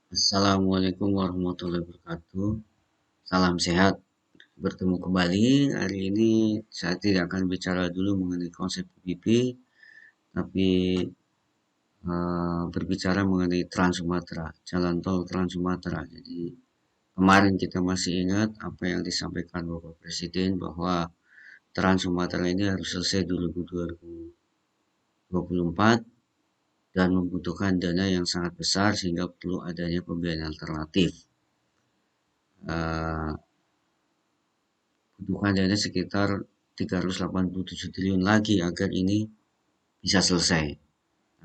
Assalamualaikum warahmatullahi wabarakatuh. Salam sehat. Bertemu kembali. Hari ini saya tidak akan bicara dulu mengenai konsep PPP, tapi berbicara mengenai Trans Sumatera, jalan tol Trans Sumatera. Jadi kemarin kita masih ingat apa yang disampaikan Bapak Presiden bahwa Trans Sumatera ini harus selesai dulu 2024 dan membutuhkan dana yang sangat besar sehingga perlu adanya pembiayaan alternatif. Eh, Butuhkan dana sekitar 387 triliun lagi agar ini bisa selesai.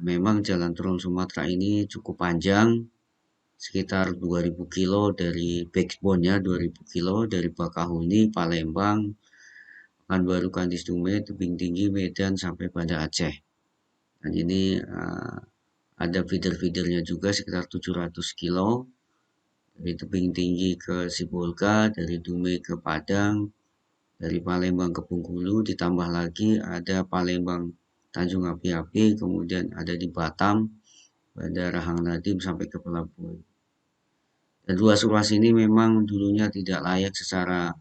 Memang jalan Trans Sumatera ini cukup panjang, sekitar 2000 kilo dari backbone-nya, 2000 kilo dari Bakahuni, Palembang, Pekanbaru, Kandis Dume, Tebing Tinggi, Medan, sampai Banda Aceh. Dan ini ada feeder-feedernya juga sekitar 700 kilo, dari Tebing Tinggi ke Sibolga, dari Dume ke Padang, dari Palembang ke Bengkulu, ditambah lagi ada Palembang Tanjung Api-Api, kemudian ada di Batam, Bandara Hang Nadiem sampai ke Pelabuhan. Dan ruas-ruas ini memang dulunya tidak layak secara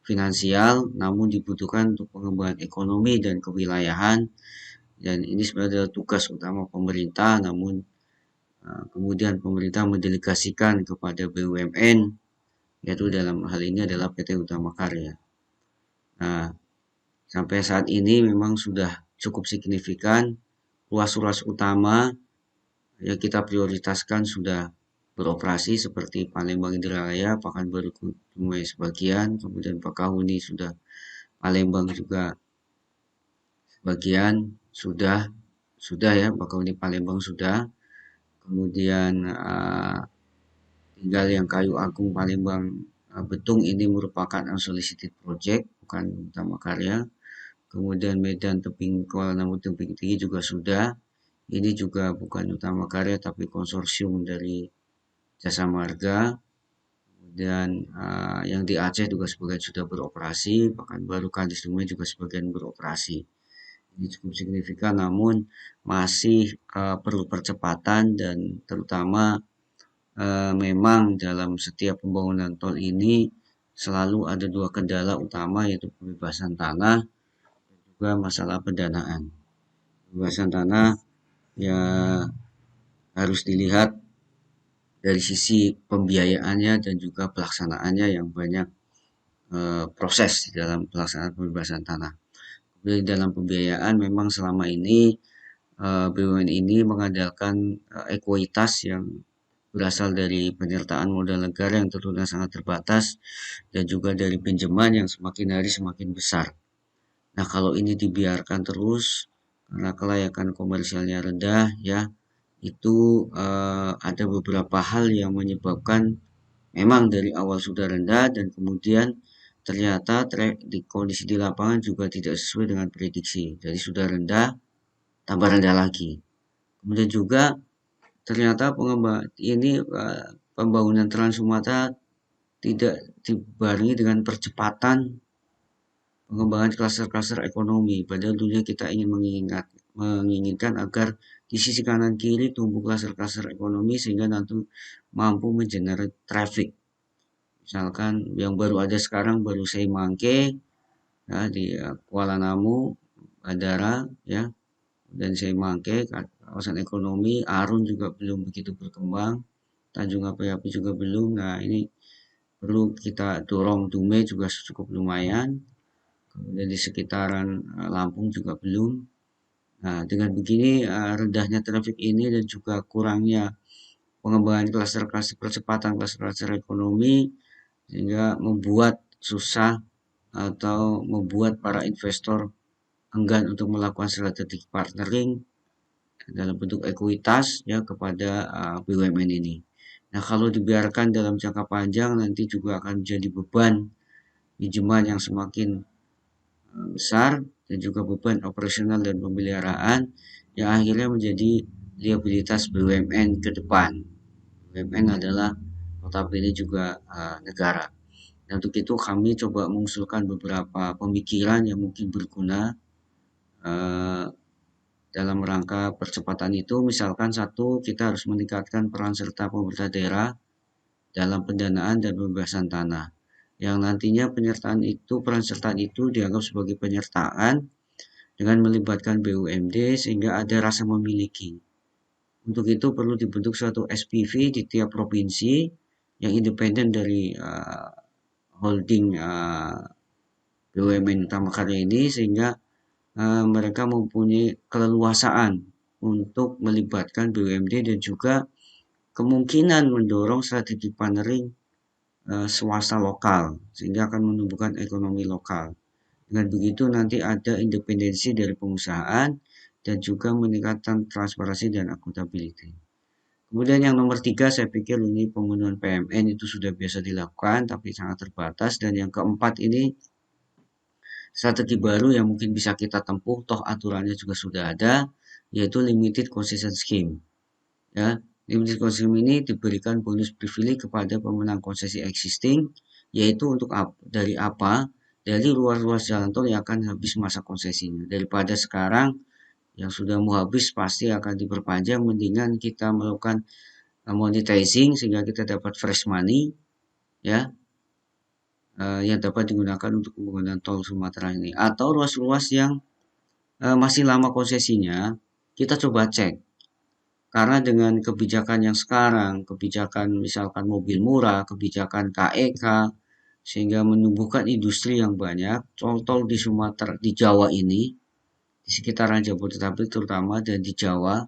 finansial, namun dibutuhkan untuk pengembangan ekonomi dan kewilayahan. Dan ini sebenarnya adalah tugas utama pemerintah, namun kemudian pemerintah mendelegasikan kepada BUMN, yaitu dalam hal ini adalah PT Utama Karya. Nah, sampai saat ini memang sudah cukup signifikan ruas-ruas utama yang kita prioritaskan sudah beroperasi seperti Palembang Indralaya, Pekanbaru Dumai sebagian, kemudian Bakahuni sudah, Palembang juga sebagian sudah ya, Bakahuni Palembang sudah, kemudian tinggal yang Kayu Agung Palembang Betung ini merupakan unsolicited project bukan utama karya. Kemudian Medan Tebing Kuala Namu Tebing Tinggi juga sudah. Ini juga bukan utama karya tapi konsorsium dari Jasa Marga. Kemudian yang di Aceh juga sebagian sudah beroperasi, bahkan baru Kadis Dumai juga sebagian beroperasi. Ini cukup signifikan, namun masih perlu percepatan dan terutama memang dalam setiap pembangunan tol ini selalu ada dua kendala utama yaitu pembebasan tanah dan juga masalah pendanaan. Pembebasan tanah ya harus dilihat dari sisi pembiayaannya dan juga pelaksanaannya yang banyak proses di dalam pelaksanaan pembebasan tanah. Kemudian dalam pembiayaan memang selama ini BUMN ini mengandalkan ekuitas yang berasal dari penyertaan modal negara yang tentunya sangat terbatas dan juga dari pinjaman yang semakin hari semakin besar. Nah, kalau ini dibiarkan terus karena kelayakan komersialnya rendah ya, itu ada beberapa hal yang menyebabkan memang dari awal sudah rendah dan kemudian ternyata di kondisi di lapangan juga tidak sesuai dengan prediksi. Jadi sudah rendah, tambah rendah lagi. Kemudian juga ternyata pembangunan Trans Sumatera tidak dibarengi dengan percepatan pengembangan klaster-klaster ekonomi. Padahal dunia kita ingin menginginkan agar di sisi kanan kiri tumbuh klaster-klaster ekonomi sehingga nanti mampu mengenerate traffic. Misalkan yang baru ada sekarang baru Mangke ya, di Kuala Namu bandara ya, dan Mangke kawasan ekonomi. Arun juga belum begitu berkembang, Tanjung Api-Api juga belum. Nah, ini perlu kita dorong. Dumai juga cukup lumayan, kemudian di sekitaran Lampung juga belum. Nah, dengan begini rendahnya traffic ini dan juga kurangnya pengembangan klaster-klaster percepatan klaster-klaster ekonomi sehingga membuat susah atau membuat para investor enggan untuk melakukan strategic partnering dalam bentuk ekuitas ya kepada BUMN ini. Nah, kalau dibiarkan dalam jangka panjang nanti juga akan menjadi beban pinjaman yang semakin besar dan juga beban operasional dan pemeliharaan yang akhirnya menjadi liabilitas BUMN ke depan. BUMN adalah notabene juga negara. Dan untuk itu kami coba mengusulkan beberapa pemikiran yang mungkin berguna uh, dalam rangka percepatan itu, misalkan satu, kita harus meningkatkan peran serta pemerintah daerah dalam pendanaan dan pembebasan tanah. Yang nantinya penyertaan itu, peran serta itu dianggap sebagai penyertaan dengan melibatkan BUMD sehingga ada rasa memiliki. Untuk itu perlu dibentuk suatu SPV di tiap provinsi yang independen dari holding BUMN Utama Karya ini sehingga mereka mempunyai keleluasaan untuk melibatkan BUMD dan juga kemungkinan mendorong strategi partnering swasta lokal sehingga akan menumbuhkan ekonomi lokal. Dengan begitu nanti ada independensi dari pengusahaan dan juga meningkatkan transparansi dan akuntabilitas. Kemudian yang nomor 3 saya pikir ini pemenuhan PMN itu sudah biasa dilakukan tapi sangat terbatas, dan yang keempat ini strategi baru yang mungkin bisa kita tempuh, toh aturannya juga sudah ada, yaitu limited concession scheme. Ya, limited concession ini diberikan bonus privilege kepada pemenang konsesi existing, yaitu untuk dari apa? Dari ruas-ruas jalan tol yang akan habis masa konsesinya. Daripada sekarang yang sudah mau habis pasti akan diperpanjang, mendingan kita melakukan monetizing sehingga kita dapat fresh money, ya, yang dapat digunakan untuk pembangunan tol Sumatera ini. Atau ruas-ruas yang masih lama konsesinya, kita coba cek. Karena dengan kebijakan yang sekarang, kebijakan misalkan mobil murah, kebijakan KEK, sehingga menumbuhkan industri yang banyak, tol-tol di Sumatera, di Jawa ini, di sekitaran Jabodetabek terutama dan di Jawa,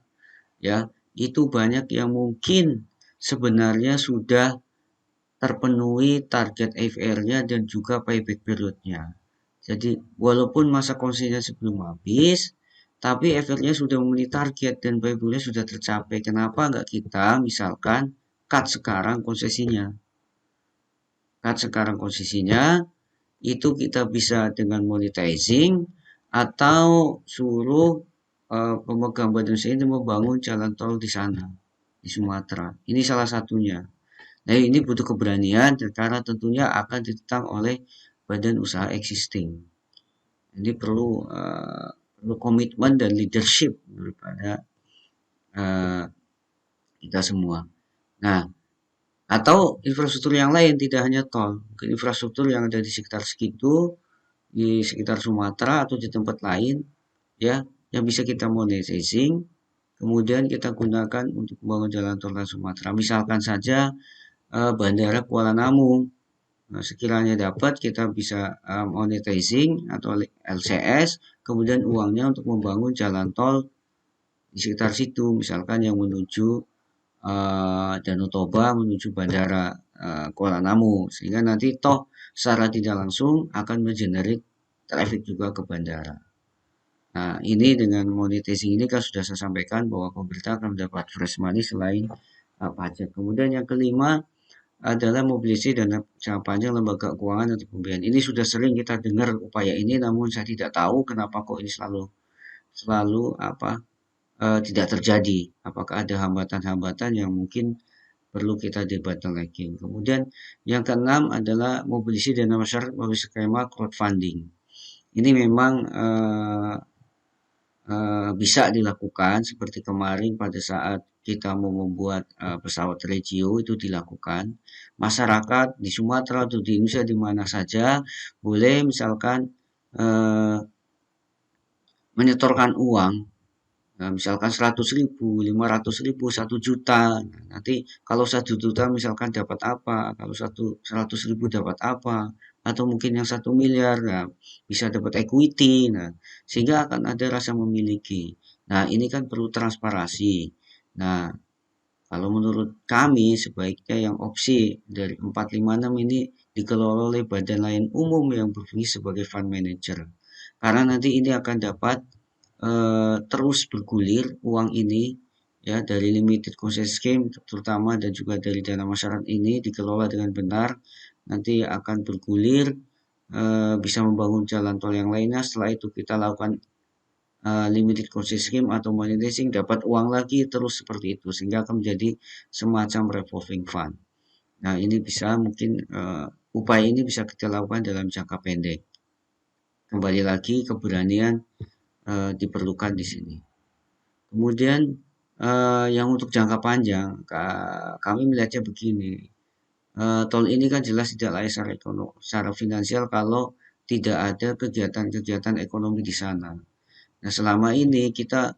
ya, itu banyak yang mungkin sebenarnya sudah terpenuhi target FR-nya dan juga payback period-nya. Jadi walaupun masa konsesinya sebelum habis, tapi FR-nya sudah memenuhi target dan payback-nya sudah tercapai. Kenapa nggak kita misalkan cut sekarang konsesinya? Cut sekarang konsesinya, itu kita bisa dengan monetizing atau suruh pemegang badan usaha ini membangun jalan tol di sana, di Sumatera. Ini salah satunya. Nah, ini butuh keberanian dan karena tentunya akan ditentang oleh badan usaha existing. Jadi perlu komitmen dan leadership daripada uh, kita semua. Nah, atau infrastruktur yang lain tidak hanya tol, mungkin infrastruktur yang ada di sekitar segitu, di sekitar Sumatera atau di tempat lain, ya, yang bisa kita monetizing, kemudian kita gunakan untuk membangun jalan tol Trans Sumatera. Misalkan saja Bandara Kuala Namu. Nah, sekiranya dapat kita bisa monetizing atau LCS, kemudian uangnya untuk membangun jalan tol di sekitar situ, misalkan yang menuju Danau Toba menuju Bandara Kuala Namu, sehingga nanti toh secara tidak langsung akan mengenerate traffic juga ke bandara. Nah, ini dengan monetizing ini kan sudah saya sampaikan bahwa pemerintah akan mendapat fresh money selain pajak. Kemudian yang kelima adalah mobilisasi dana jangka panjang lembaga keuangan atau pembiayaan. Ini sudah sering kita dengar upaya ini, namun saya tidak tahu kenapa kok ini selalu selalu tidak terjadi. Apakah ada hambatan-hambatan yang mungkin perlu kita debatkan lagi. Kemudian yang keenam adalah mobilisasi dana masyarakat melalui skema crowdfunding. Ini memang bisa dilakukan seperti kemarin pada saat kita mau membuat pesawat Regio itu dilakukan. Masyarakat di Sumatera atau di Indonesia di mana saja boleh misalkan menyetorkan uang. Nah, misalkan 100.000, 500.000, 1 juta. Nah, nanti kalau 1 juta misalkan dapat apa, kalau 100.000 dapat apa, atau mungkin yang 1 miliar, nah, bisa dapat equity. Nah, sehingga akan ada rasa memiliki. Nah, ini kan perlu transparansi. Nah, kalau menurut kami sebaiknya yang opsi dari 456 ini dikelola oleh badan lain umum yang berfungsi sebagai fund manager. Karena nanti ini akan dapat terus bergulir uang ini, ya, dari limited concession scheme terutama dan juga dari dana masyarakat ini dikelola dengan benar, nanti akan bergulir, bisa membangun jalan tol yang lainnya. Setelah itu kita lakukan limited concession scheme atau monetizing, dapat uang lagi terus seperti itu sehingga akan menjadi semacam revolving fund. Nah, ini bisa mungkin upaya ini bisa kita lakukan dalam jangka pendek. Kembali lagi keberanian diperlukan di sini. Kemudian yang untuk jangka panjang, kami melihatnya begini, tol ini kan jelas tidak layak secara finansial kalau tidak ada kegiatan-kegiatan ekonomi di sana. Nah, selama ini kita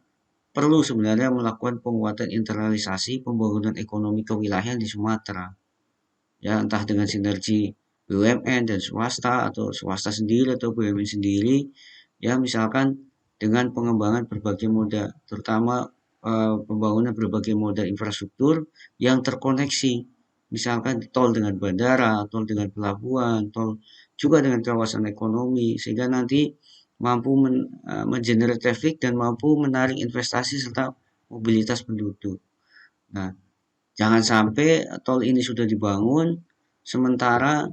perlu sebenarnya melakukan penguatan internalisasi pembangunan ekonomi kewilayahan di Sumatera. Ya, entah dengan sinergi BUMN dan swasta atau swasta sendiri atau BUMN sendiri. Ya, misalkan dengan pengembangan berbagai moda, terutama pembangunan berbagai moda infrastruktur yang terkoneksi. Misalkan tol dengan bandara, tol dengan pelabuhan, tol juga dengan kawasan ekonomi, sehingga nanti mampu mengenerate traffic dan mampu menarik investasi serta mobilitas penduduk. Nah, jangan sampai tol ini sudah dibangun, sementara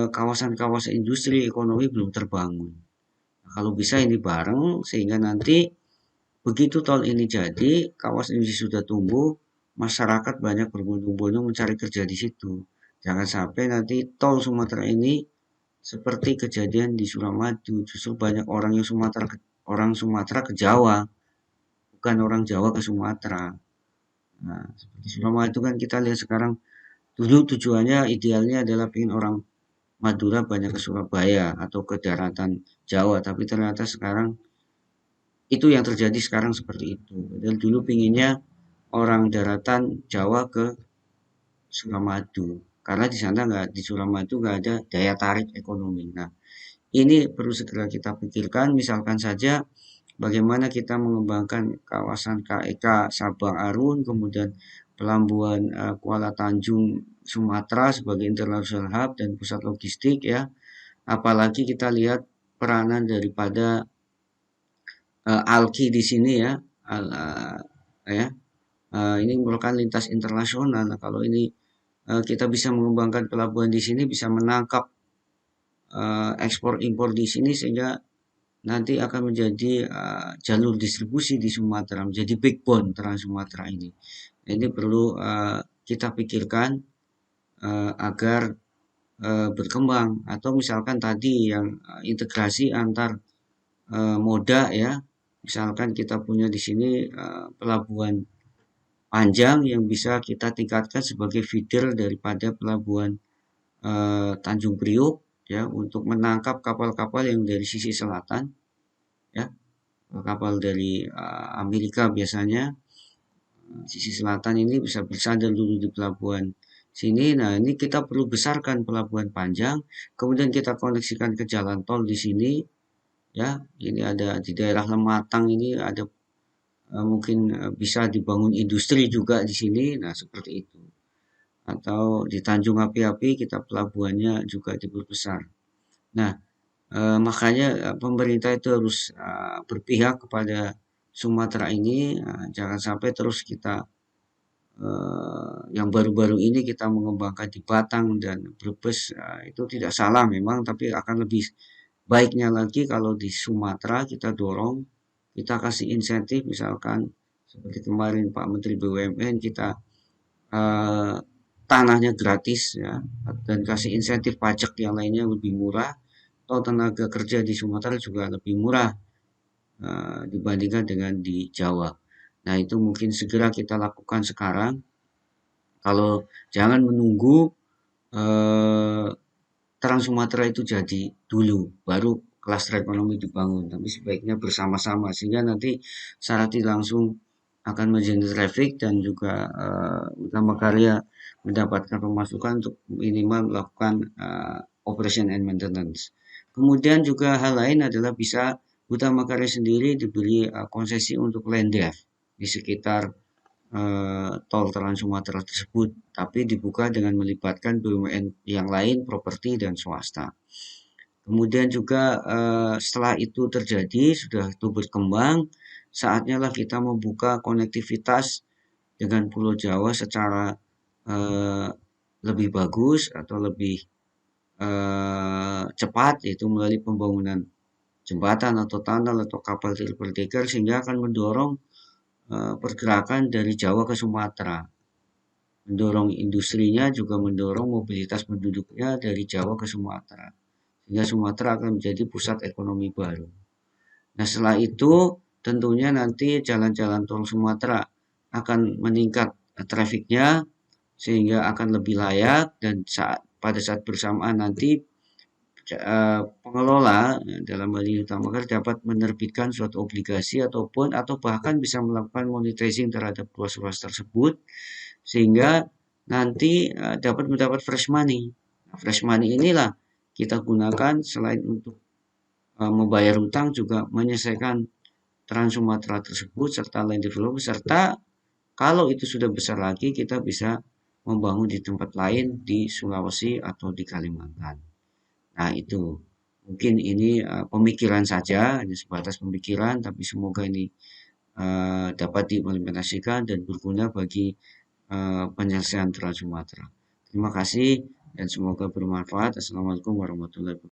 kawasan-kawasan industri ekonomi belum terbangun. Nah, kalau bisa ini bareng, sehingga nanti begitu tol ini jadi, kawasan industri sudah tumbuh, masyarakat banyak berbondong-bondong mencari kerja di situ. Jangan sampai nanti tol Sumatera ini seperti kejadian di Suramadu, justru banyak orang Sumatera ke Jawa, bukan orang Jawa ke Sumatera. Nah, seperti Suramadu kan kita lihat sekarang. Dulu tujuannya idealnya adalah ingin orang Madura banyak ke Surabaya atau ke daratan Jawa, tapi ternyata sekarang itu yang terjadi sekarang seperti itu. Dan dulu pinginnya orang daratan Jawa ke Suramadu, karena di sana nggak di Suramadu nggak ada daya tarik ekonomi. Nah, ini perlu segera kita pikirkan. Misalkan saja bagaimana kita mengembangkan kawasan KEK Sabang Arun, kemudian pelabuhan Kuala Tanjung Sumatera sebagai international hub dan pusat logistik ya. Apalagi kita lihat peranan daripada Alki di sini ya, ya. Ini merupakan lintas internasional. Nah, kalau ini kita bisa mengembangkan pelabuhan di sini, bisa menangkap ekspor impor di sini sehingga nanti akan menjadi jalur distribusi di Sumatera, menjadi backbone Trans Sumatera ini. Ini perlu kita pikirkan agar berkembang atau misalkan tadi yang integrasi antar moda ya. Misalkan kita punya di sini pelabuhan panjang yang bisa kita tingkatkan sebagai feeder daripada pelabuhan Tanjung Priok ya untuk menangkap kapal-kapal yang dari sisi selatan ya, kapal dari Amerika biasanya sisi selatan ini bisa bersandar dulu di pelabuhan sini. Nah, ini kita perlu besarkan pelabuhan panjang, kemudian kita koneksikan ke jalan tol di sini ya. Ini ada di daerah Lematang ini ada mungkin bisa dibangun industri juga di sini. Nah, seperti itu. Atau di Tanjung Api-Api kita pelabuhannya juga diperbesar. Nah, makanya pemerintah itu harus berpihak kepada Sumatera ini, jangan sampai terus kita yang baru-baru ini kita mengembangkan di Batang dan Brebes itu tidak salah memang, tapi akan lebih baiknya lagi kalau di Sumatera kita dorong, kita kasih insentif misalkan seperti kemarin Pak Menteri BUMN kita eh, tanahnya gratis ya dan kasih insentif pajak yang lainnya lebih murah atau tenaga kerja di Sumatera juga lebih murah dibandingkan dengan di Jawa. Nah, itu mungkin segera kita lakukan sekarang. Kalau jangan menunggu eh, Trans Sumatera itu jadi dulu, baru klaster ekonomi dibangun. Tapi sebaiknya bersama-sama sehingga nanti secara tidak langsung akan menjadi traffic dan juga utama karya mendapatkan pemasukan untuk minimal melakukan operation and maintenance. Kemudian juga hal lain adalah bisa utama karya sendiri diberi konsesi untuk land dev di sekitar tol Trans Sumatera tersebut, tapi dibuka dengan melibatkan BUMN yang lain, properti dan swasta. Kemudian juga setelah itu terjadi, sudah itu berkembang, saatnya lah kita membuka konektivitas dengan Pulau Jawa secara eh, lebih bagus atau lebih cepat, yaitu melalui pembangunan jembatan atau tunnel atau kapal triple decker sehingga akan mendorong pergerakan dari Jawa ke Sumatera, mendorong industrinya juga mendorong mobilitas penduduknya dari Jawa ke Sumatera, sehingga Sumatera akan menjadi pusat ekonomi baru. Nah, setelah itu tentunya nanti jalan-jalan tol Sumatera akan meningkat trafiknya sehingga akan lebih layak dan pada saat bersamaan nanti pengelola dalam hal ini Utama dapat menerbitkan suatu obligasi atau bahkan bisa melakukan monitoring terhadap ruas-ruas tersebut sehingga nanti dapat mendapat fresh money. Nah, fresh money inilah kita gunakan selain untuk membayar hutang juga menyelesaikan Trans Sumatera tersebut serta land development serta kalau itu sudah besar lagi kita bisa membangun di tempat lain di Sulawesi atau di Kalimantan. Nah, itu mungkin ini pemikiran saja, hanya sebatas pemikiran, tapi semoga ini dapat diimplementasikan dan berguna bagi penyelesaian Trans Sumatera. Terima kasih dan semoga bermanfaat. Assalamualaikum warahmatullahi wabarakatuh.